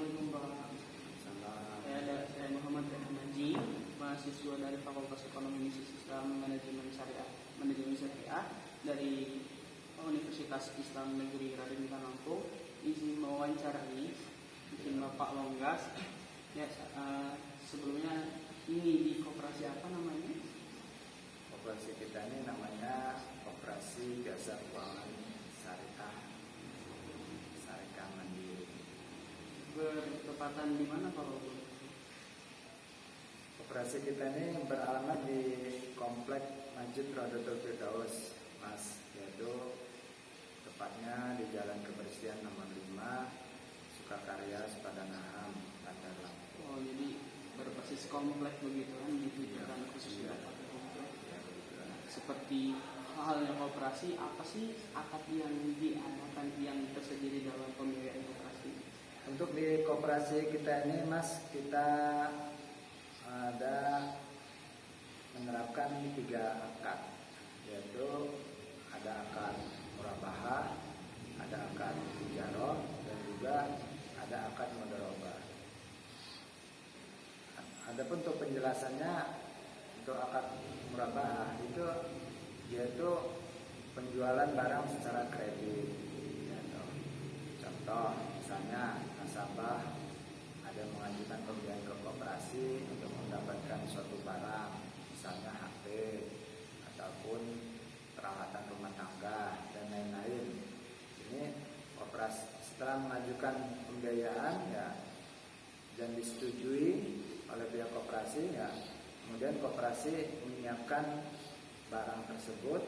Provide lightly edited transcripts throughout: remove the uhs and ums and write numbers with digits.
Assalamualaikum Pak. Saya Muhammad Rehan Haji, mahasiswa dari Fakultas Ekonomi Bisnis Islam Manajemen Syariah dari Universitas Islam Negeri Raden Lampung. Izin mewawancarai izin Bapak Longgas. Ya, sebelumnya ini di koperasi apa namanya? Koperasi kita ini namanya Koperasi Jasa Keuangan Syariah Mandiri. Bertepatan di mana kalau Koperasi kita ini beralamat di Komplek Masjid Rodotul Firdaus, Mas, yaitu tepatnya di Jalan Kebersihan nomor 5, Sukakarya, Sepadanaham, Bandar Lampung. Oh, jadi berbasis komplek begitu kan, ditujukan khusus ya, komplek. Ya, seperti halnya koperasi, apa sih akad yang diadakan yang tersedia di dalam pembiayaan koperasi? Untuk di koperasi kita ini, Mas, kita ada menerapkan 3 akad, yaitu ada akad murabahah, ada akad ijarah, dan juga ada akad mudharabah. Adapun untuk penjelasannya, untuk akad murabahah itu yaitu penjualan barang secara kredit. Contoh, misalnya nasabah ada mengajukan pembiayaan ke koperasi untuk mendapatkan suatu barang, misalnya HP ataupun peralatan rumah tangga dan lain-lain. Ini koperasi setelah mengajukan pembiayaan ya dan disetujui oleh pihak koperasi, ya kemudian koperasi menyiapkan barang tersebut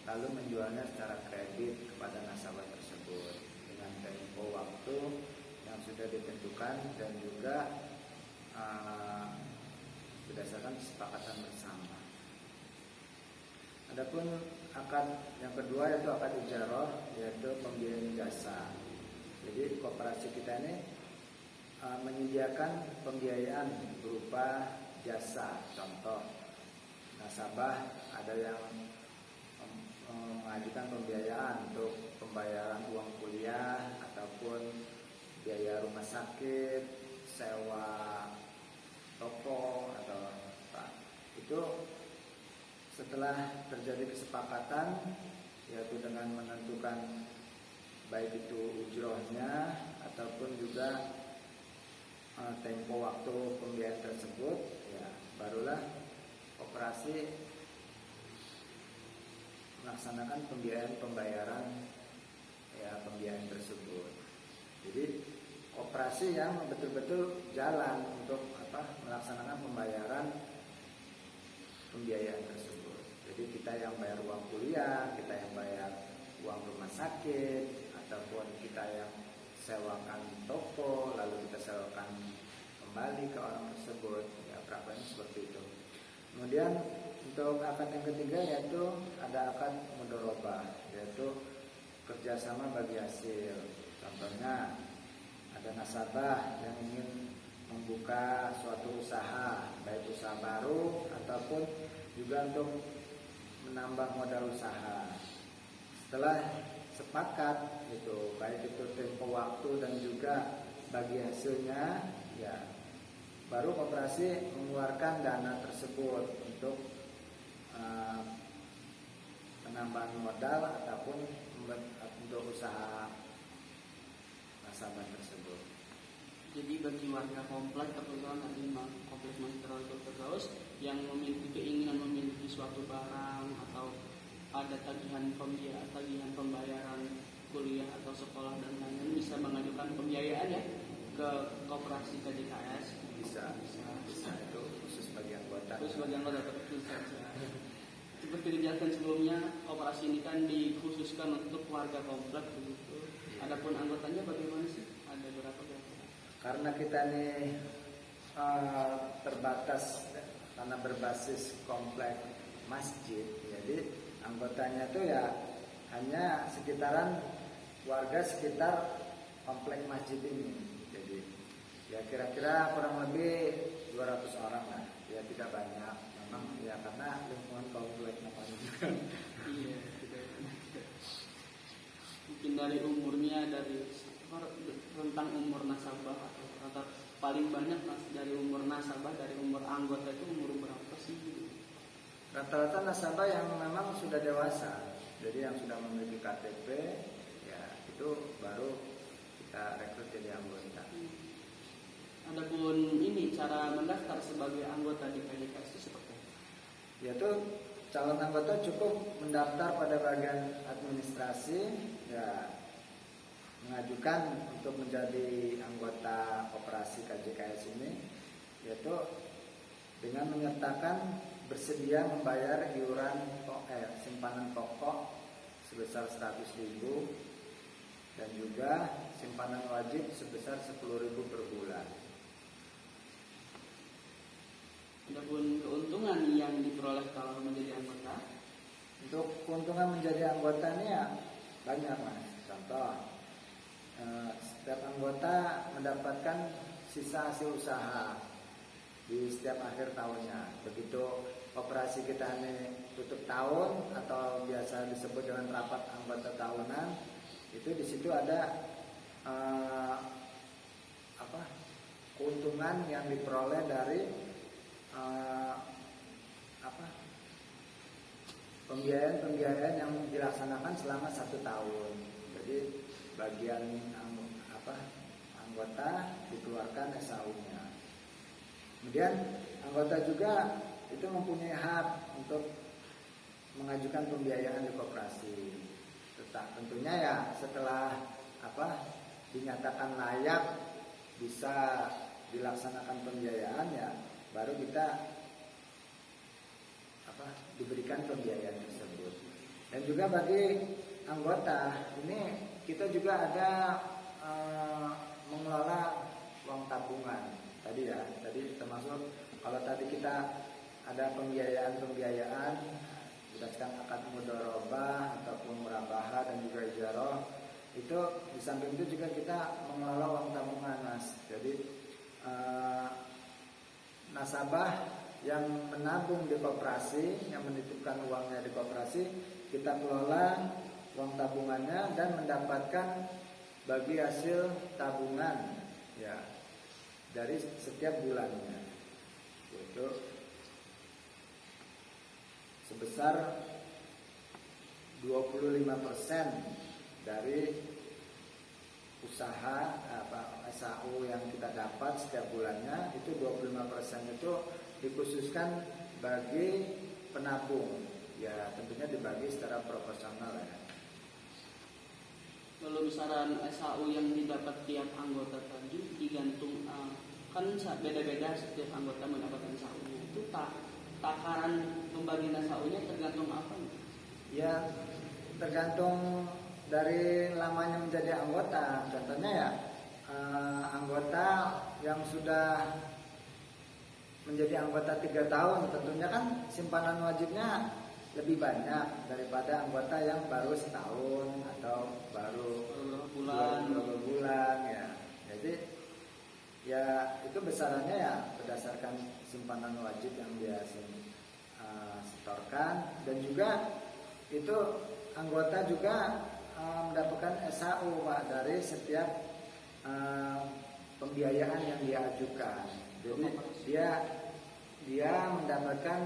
lalu menjualnya secara kredit kepada nasabah tersebut dengan tempo waktu yang sudah ditentukan dan juga berdasarkan kesepakatan bersama. Adapun akad yang kedua yaitu akad ijarah, yaitu pembiayaan jasa. Jadi koperasi kita ini menyediakan pembiayaan berupa jasa. Contoh, nasabah ada yang mengajukan pembiayaan untuk pembayaran uang kuliah ataupun biaya rumah sakit, sewa toko atau apa. Itu setelah terjadi kesepakatan, yaitu dengan menentukan baik itu ujrohnya ataupun juga tempo waktu pembiayaan tersebut, ya barulah koperasi melaksanakan pembayaran pembiayaan tersebut. Jadi koperasi yang betul-betul jalan untuk melaksanakan pembayaran pembiayaan tersebut. Jadi kita yang bayar uang kuliah, kita yang bayar uang rumah sakit, ataupun kita yang sewakan toko lalu kita sewakan kembali ke orang tersebut, ya prakteknya seperti itu. Kemudian untuk akad yang ketiga yaitu ada akad mudharabah, yaitu kerjasama bagi hasil. Contohnya ada nasabah yang ingin membuka suatu usaha, baik usaha baru ataupun juga untuk menambah modal usaha. Setelah sepakat itu, baik itu tempo waktu dan juga bagi hasilnya, ya baru koperasi mengeluarkan dana tersebut untuk penambahan modal ataupun untuk usaha nasabah tersebut. Jadi bagi warga komplek, kebetulan tadi kompleks Masjid Rodotul Firdaus yang memiliki keinginan memiliki suatu barang atau ada tagihan pembayaran kuliah atau sekolah dan lain-lain, bisa mengajukan pembiayaan ya ke koperasi KJKS. Bisa itu khusus bagi anggota. Khusus bagi anggota terkhusus saja. Seperti dijelaskan sebelumnya, koperasi ini kan dikhususkan untuk warga komplek begitu. Adapun anggotanya bagaimana sih? Ada berapa? Karena kita ini terbatas karena berbasis komplek masjid, jadi anggotanya itu ya hanya sekitaran warga sekitar komplek masjid ini. Jadi ya kira-kira kurang lebih 200 orang lah. Ya tidak banyak memang ya karena lingkungan komplek namanya juga. Iya, tidak. Mungkin dari umurnya, dari tentang umur nasabah atau paling banyak Mas dari umur nasabah, dari umur anggota itu umur berapa sih? Rata-rata nasabah yang memang sudah dewasa, jadi yang sudah memiliki KTP, ya itu baru kita rekrut jadi anggota. Adapun ini cara mendaftar sebagai anggota di PJKS itu seperti apa? Yaitu calon anggota cukup mendaftar pada bagian administrasi, ya mengajukan untuk menjadi anggota koperasi KJKS ini, yaitu dengan menyertakan bersedia membayar iuran simpanan pokok sebesar 100.000 dan juga simpanan wajib sebesar 10.000 per bulan. Adapun keuntungan yang diperoleh kalau menjadi anggota? Untuk keuntungan menjadi anggota ini ya banyak Mas. Contoh, setiap anggota mendapatkan sisa hasil usaha di setiap akhir tahunnya. Begitu operasi kita ini tutup tahun atau biasa disebut dengan rapat anggota tahunan, itu di situ ada keuntungan yang diperoleh dari pembiayaan yang dilaksanakan selama 1 tahun. Jadi bagian anggota dikeluarkan SAU-nya. Kemudian anggota juga itu mempunyai hak untuk mengajukan pembiayaan di koperasi. Tentunya ya setelah dinyatakan layak bisa dilaksanakan pembiayaan, ya baru kita diberikan pembiayaan tersebut. Dan juga bagi anggota ini kita juga ada mengelola uang tabungan tadi termasuk kalau tadi kita ada pembiayaan berdasarkan akad mudharabah ataupun murabahah dan juga ijarah, itu di samping itu juga kita mengelola uang tabungan Mas. Jadi nasabah yang menabung di koperasi, yang menitipkan uangnya di koperasi, kita kelola uang tabungannya dan mendapatkan bagi hasil tabungan ya dari setiap bulannya, yaitu sebesar 25% dari usaha SAU yang kita dapat setiap bulannya. Itu 25% itu dikhususkan bagi penabung, ya tentunya dibagi secara proporsional ya. Kalau misalnya SAU yang didapat tiap anggota tadi digantung, kan beda-beda setiap anggota mendapatkan SAU-nya. Itu takaran pembagian SAU-nya tergantung apa? Ya tergantung dari lamanya menjadi anggota. Contohnya ya anggota yang sudah menjadi anggota 3 tahun tentunya kan simpanan wajibnya lebih banyak daripada anggota yang baru setahun atau baru beberapa bulan ya. Jadi ya itu besarannya ya berdasarkan simpanan wajib yang dia setorkan. Dan juga itu anggota juga mendapatkan SAU Pak dari setiap pembiayaan yang dia ajukan. Jadi dia mendapatkan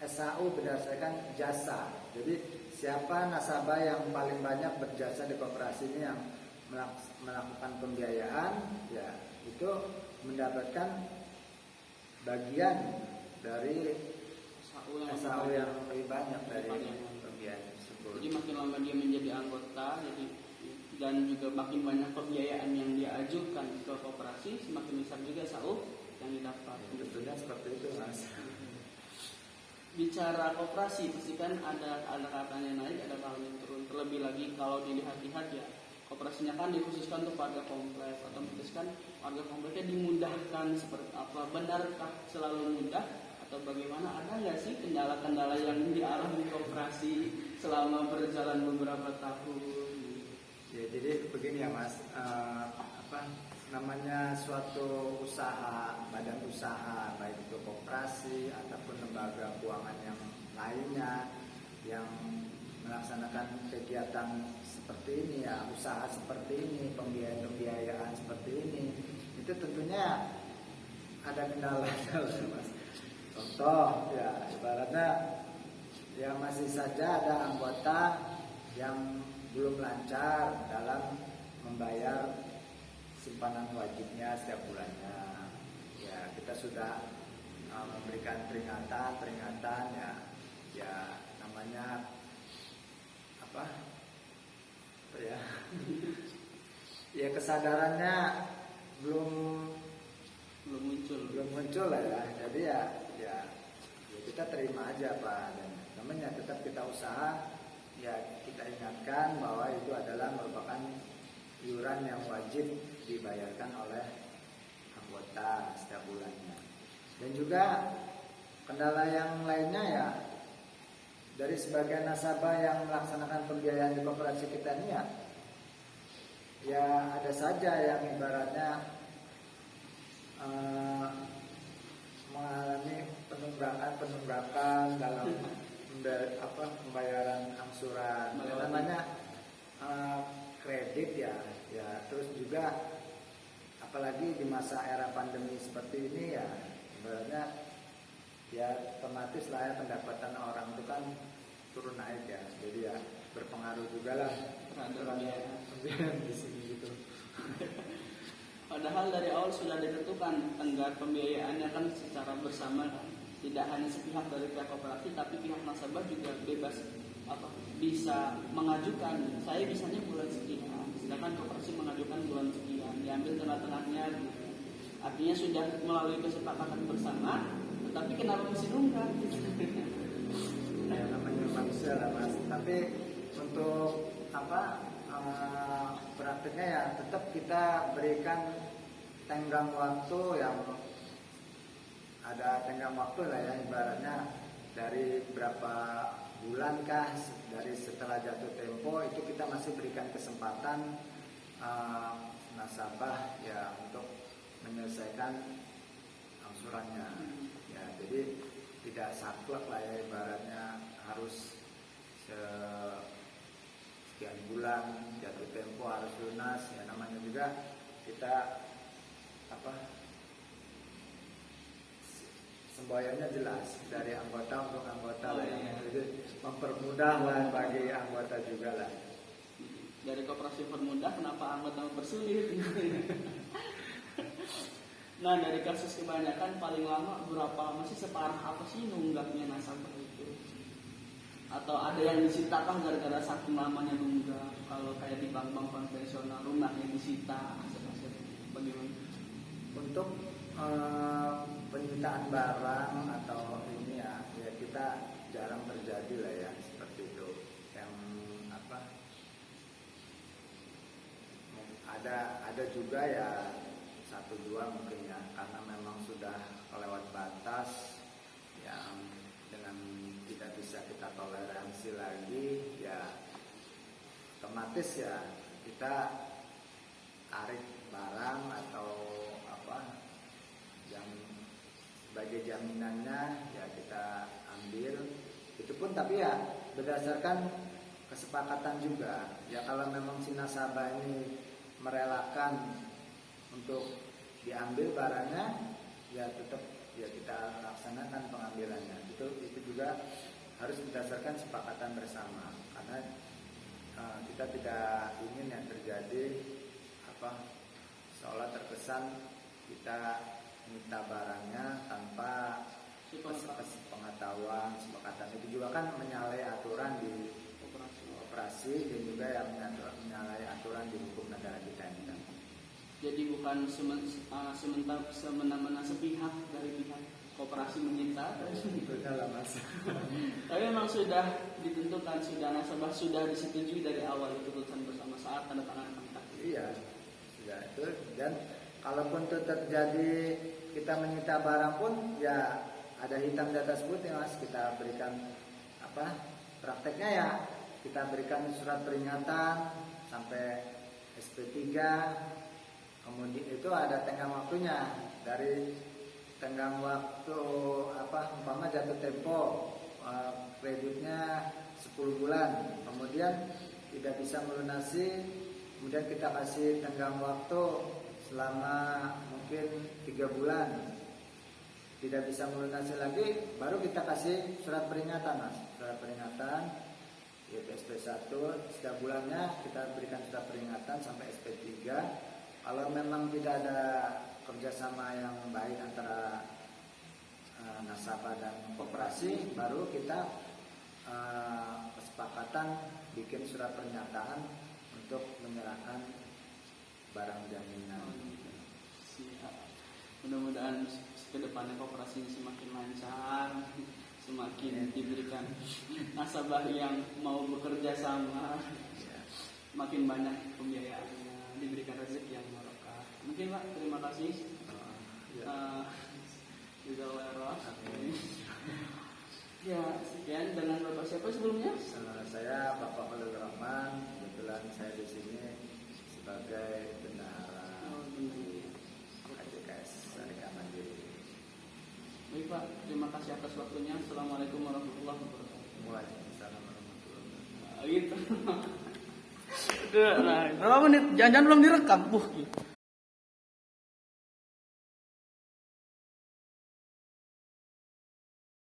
SAU berdasarkan jasa. Jadi siapa nasabah yang paling banyak berjasa di koperasi ini yang melakukan pembiayaan, ya itu mendapatkan bagian dari SAU yang lebih banyak dari pembiayaan tersebut. Jadi makin lama dia menjadi anggota, dan juga makin banyak pembiayaan yang dia ajukan ke koperasi, semakin besar juga SAU yang didapat. Tentunya seperti itu Mas. Bicara koperasi pasti kan ada katanya naik, ada kalanya turun. Terlebih lagi kalau dilihat-lihat ya koperasinya kan dikhususkan untuk warga kompleks, otomatis kan warga kompleksnya dimudahkan seperti apa? Benarkah selalu mudah atau bagaimana? Ada nggak sih kendala-kendala yang dialami koperasi selama berjalan beberapa tahun? Ya jadi begini ya Mas, namanya suatu usaha, badan usaha, baik itu koperasi ataupun lembaga keuangan yang lainnya yang melaksanakan kegiatan seperti ini ya, usaha seperti ini, pembiayaan seperti ini, itu tentunya ada kendalanya lah, Mas. Contoh ya ibaratnya ya masih saja ada anggota yang belum lancar dalam membayar simpanan wajibnya setiap bulannya. Ya kita sudah memberikan peringatan ya namanya apa ya ya kesadarannya belum muncul lah ya. Jadi ya kita terima aja Pak. Dan namanya tetap kita usaha, ya kita ingatkan bahwa itu adalah merupakan iuran yang wajib dibayarkan oleh anggota setiap bulannya. Dan juga kendala yang lainnya ya dari sebagian nasabah yang melaksanakan pembiayaan di koperasi kita ini ya ada saja yang ibaratnya mengalami penunggakan dalam pembayaran angsuran. Namanya kredit ya terus juga apalagi di masa era pandemi seperti ini ya ibaratnya ya otomatis lah ya pendapatan orang itu kan turun naik ya, jadi ya berpengaruh juga lah pembiayaan di sini gitu. Padahal dari awal sudah ditentukan tenggat pembiayaannya kan secara bersama kan, tidak hanya sepihak dari pihak koperasi tapi pihak nasabah juga bebas bisa mengajukan saya bisanya bulan sekian, sedangkan koperasi mengajukan bulan sekian, diambil tengah-tengahnya gitu. Artinya sudah melalui kesepakatan bersama, tetapi kenapa mesti nunggak? Ya namanya manusia lah Mas. Tapi untuk prakteknya ya tetap kita berikan tenggang waktu yang ada tenggang waktu lah ya, ibaratnya dari berapa bulan kah dari setelah jatuh tempo itu kita masih berikan kesempatan nasabah ya untuk menyelesaikan angsurannya ya, jadi tidak saklek lah ya, ibaratnya harus sekian bulan jatuh tempo harus lunas ya, namanya juga kita semboyannya jelas dari anggota untuk anggota lah ya. Jadi mempermudah lah bagi anggota juga lah. Dari koperasi permudah, kenapa anggota mempersulit? Nah dari kasus kebanyakan paling lama berapa lama sih, separah apa sih nunggaknya nasabah itu? Atau ada yang disita kah gara-gara saking lamanya nunggak? Kalau kayak di bank-bank konvensional rumahnya disita, aset-aset bagaimana? Untuk penyitaan barang atau ini ya kita jarang terjadi lah ya seperti itu. Yang ada juga ya 1-2 mungkin ya, karena memang sudah kelewat batas yang dengan tidak bisa kita toleransi lagi ya, otomatis ya kita tarik barang atau yang sebagai jaminannya ya kita ambil. Itu pun tapi ya berdasarkan kesepakatan juga ya, kalau memang si nasabah ini merelakan untuk diambil barangnya ya tetap ya kita laksanakan pengambilannya. Itu juga harus berdasarkan kesepakatan bersama, karena kita tidak ingin yang terjadi seolah terkesan kita minta barangnya tanpa pengetahuan kesepakatan. Itu juga kan menyalahi aturan di operasi dan juga yang menyalahi aturan di hukum negara kita ini kan. Jadi bukan semena-mena sepihak dari pihak koperasi menyita. Tapi memang sudah ditentukan, sudah nasabah sudah disetujui dari awal keputusan bersama saat tanda tangan kontrak. Iya, sudah itu. Dan kalaupun itu terjadi kita menyita barang pun ya ada hitam di atas putih Mas, kita berikan prakteknya ya kita berikan surat peringatan sampai SP3. Kemudian itu ada tenggang waktunya, dari tenggang waktu umpama jatuh tempo kreditnya 10 bulan, kemudian tidak bisa melunasi, kemudian kita kasih tenggang waktu selama mungkin 3 bulan tidak bisa melunasi lagi, baru kita kasih surat peringatan, Mas. Surat peringatan yaitu SP1, setiap bulannya kita berikan surat peringatan sampai SP3. Kalau memang tidak ada kerjasama yang baik antara nasabah dan koperasi, baru kita kesepakatan bikin surat pernyataan untuk menyerahkan barang jaminan. Siap. Mudah-mudahan ke depannya koperasi semakin lancar, semakin diberikan nasabah yang mau bekerja sama, makin banyak pembiayaannya, diberikan rezeki yang barokah. Mungkin Pak, terima kasih. Ya, sekian. Dengan Bapak siapa sebelumnya? Saya Bapak Khalil Rahman. Kebetulan saya di sini sebagai bendahara AJKS Syariah Mandiri. Baik Pak, terima kasih atas waktunya. Assalamualaikum warahmatullahi wabarakatuh. Waalaikumsalam warahmatullahi wabarakatuh. Gitu. Berapa menit? Jangan-jangan belum direkam. Gitu.